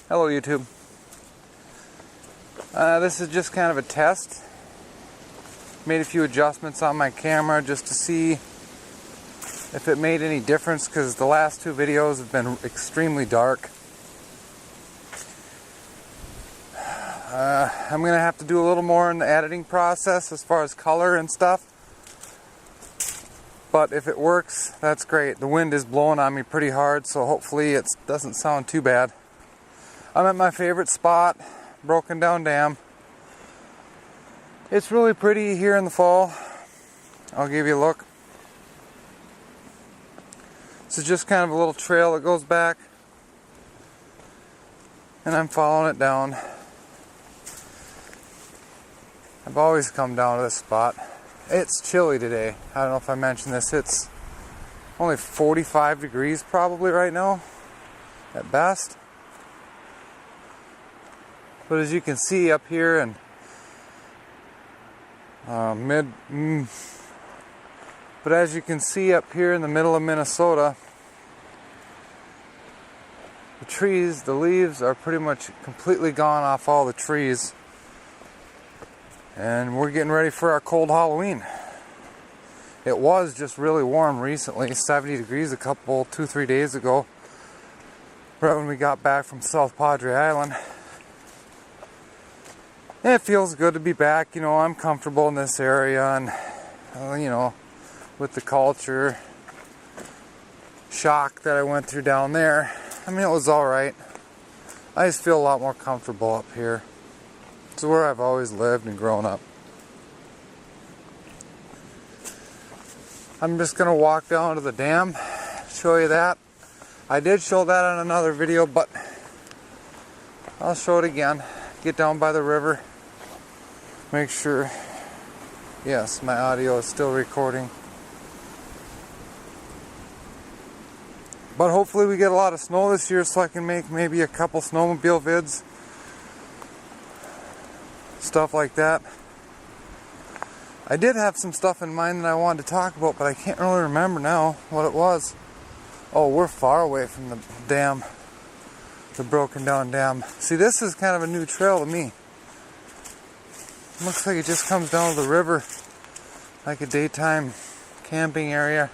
Hello YouTube. This is just kind of a test. Made a few adjustments on my camera just to see if it made any difference, because the last two videos have been extremely dark. I'm going to have to do a little more in the editing process as far as color and stuff. But if it works, that's great. The wind is blowing on me pretty hard, so hopefully it doesn't sound too bad. I'm at my favorite spot, Broken Down Dam. It's really pretty here in the fall. I'll give you a look. This is just kind of a little trail that goes back, and I'm following it down. I've always come down to this spot. It's chilly today. I don't know if I mentioned this. It's only 45 degrees probably right now, at best. But as you can see up here in but as you can see up here in the middle of Minnesota, the trees, the leaves are pretty much completely gone off all the trees. And we're getting ready for our cold Halloween. It was just really warm recently, 70 degrees a couple, 2-3 days ago, right when we got back from South Padre Island. And it feels good to be back. You know, I'm comfortable in this area, and you know, with the culture shock that I went through down there, I mean, it was alright. I just feel a lot more comfortable up here. It's where I've always lived and grown up. I'm just going to walk down to the dam, show you that. I did show that on another video, but I'll show it again. Get down by the river. Make sure, yes, my audio is still recording. But hopefully we get a lot of snow this year so I can make maybe a couple snowmobile vids. Stuff like that. I did have some stuff in mind that I wanted to talk about, but I can't really remember now what it was. Oh, we're far away from the dam, the Broken Down Dam. See, this is kind of a new trail to me. Looks like it just comes down to the river, like a daytime camping area.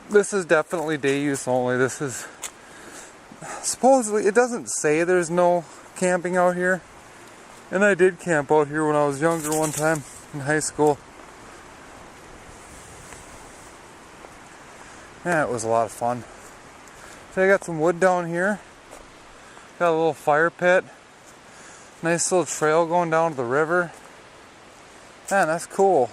This is definitely day use only. This is supposedly, it doesn't say there's no camping out here. And I did camp out here when I was younger one time in high school. Yeah, it was a lot of fun. So I got some wood down here. Got a little fire pit. Nice little trail going down to the river. Man, that's cool.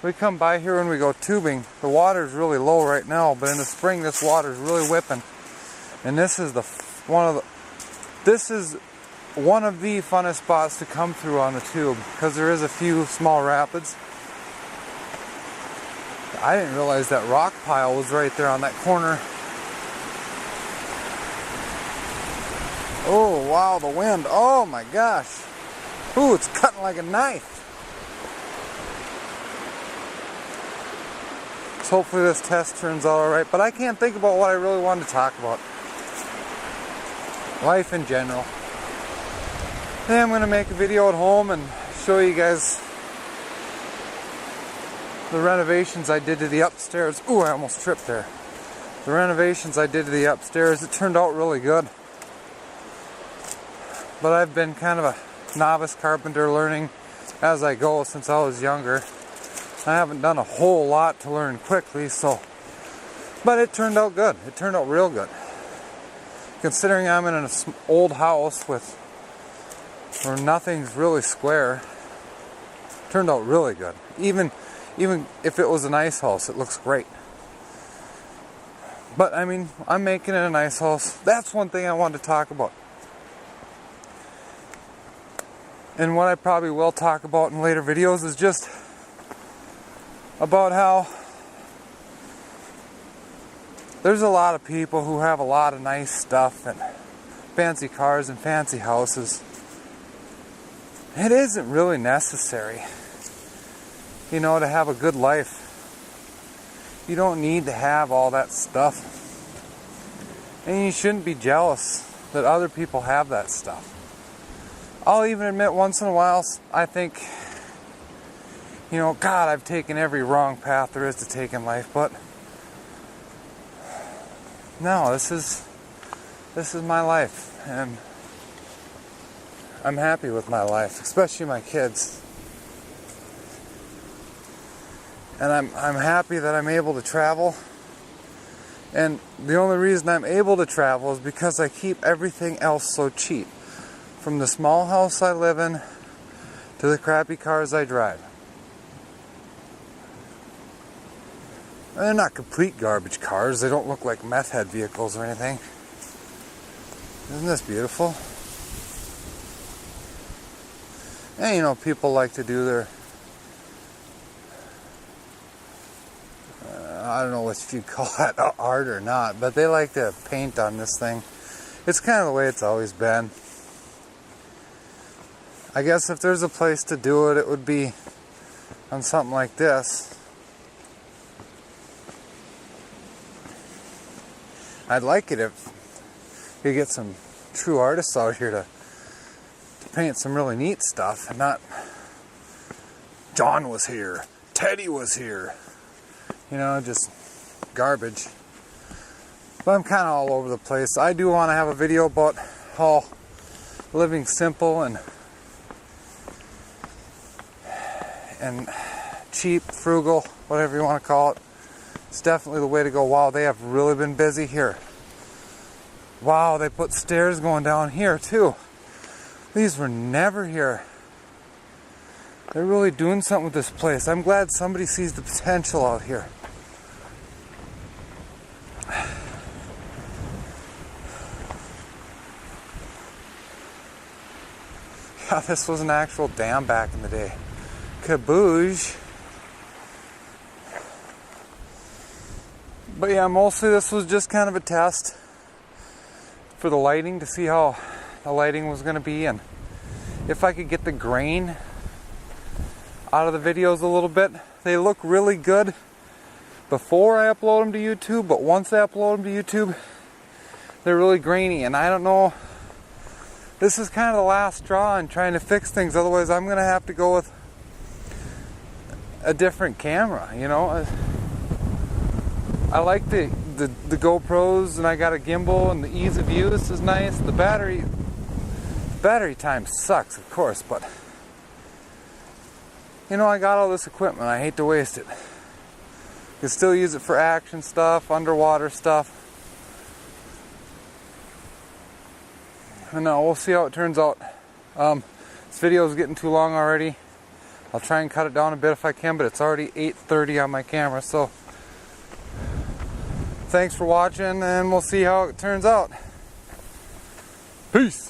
We come by here when we go tubing. The water's really low right now, but in the spring this water's really whipping. And this is one of the funnest spots to come through on the tube, because there is a few small rapids. I didn't realize that rock pile was right there on that corner. Oh wow, the wind. Oh my gosh. Ooh, it's cutting like a knife. So hopefully this test turns out alright, but I can't think about what I really wanted to talk about. Life in general. Then I'm going to make a video at home and show you guys the renovations I did to the upstairs. Ooh, I almost tripped there. The renovations I did to the upstairs, it turned out really good. But I've been kind of a novice carpenter, learning as I go since I was younger. I haven't done a whole lot to learn quickly, but it turned out good. It turned out real good. Considering I'm in an old house where nothing's really square, it turned out really good. Even if it was a nice house, it looks great. But I mean, I'm making it a nice house. That's one thing I wanted to talk about. And what I probably will talk about in later videos is just about how there's a lot of people who have a lot of nice stuff and fancy cars and fancy houses. It isn't really necessary, you know, to have a good life. You don't need to have all that stuff. And you shouldn't be jealous that other people have that stuff. I'll even admit once in a while, I think, you know, God, I've taken every wrong path there is to take in life, but no, this is my life, and I'm happy with my life, especially my kids. And I'm happy that I'm able to travel. And the only reason I'm able to travel is because I keep everything else so cheap. From the small house I live in to the crappy cars I drive. And they're not complete garbage cars. They don't look like meth head vehicles or anything. Isn't this beautiful? And you know, people like to do their, I don't know if you call that art or not, but they like to paint on this thing. It's kind of the way it's always been. I guess if there's a place to do it, it would be on something like this. I'd like it if you get some true artists out here to paint some really neat stuff, and not John was here, Teddy was here, you know, just garbage. But I'm kind of all over the place. I do want to have a video about how living simple and cheap, frugal, whatever you want to call it, it's definitely the way to go. Wow, they have really been busy here. Wow, they put stairs going down here too. These were never here. They're really doing something with this place. I'm glad somebody sees the potential out here. Yeah, this was an actual dam back in the day. Kaboosh. But yeah, mostly this was just kind of a test for the lighting, to see how the lighting was going to be, and if I could get the grain out of the videos a little bit. They look really good before I upload them to YouTube, but once I upload them to YouTube, they're really grainy, and I don't know, this is kind of the last straw in trying to fix things. Otherwise I'm going to have to go with a different camera, you know. I like the GoPros, and I got a gimbal, and the ease of use is nice. The battery time sucks, of course, but you know, I got all this equipment. I hate to waste it. You can still use it for action stuff, underwater stuff. And we'll see how it turns out. This video is getting too long already. I'll try and cut it down a bit if I can, but it's already 8:30 on my camera, so thanks for watching, and we'll see how it turns out. Peace!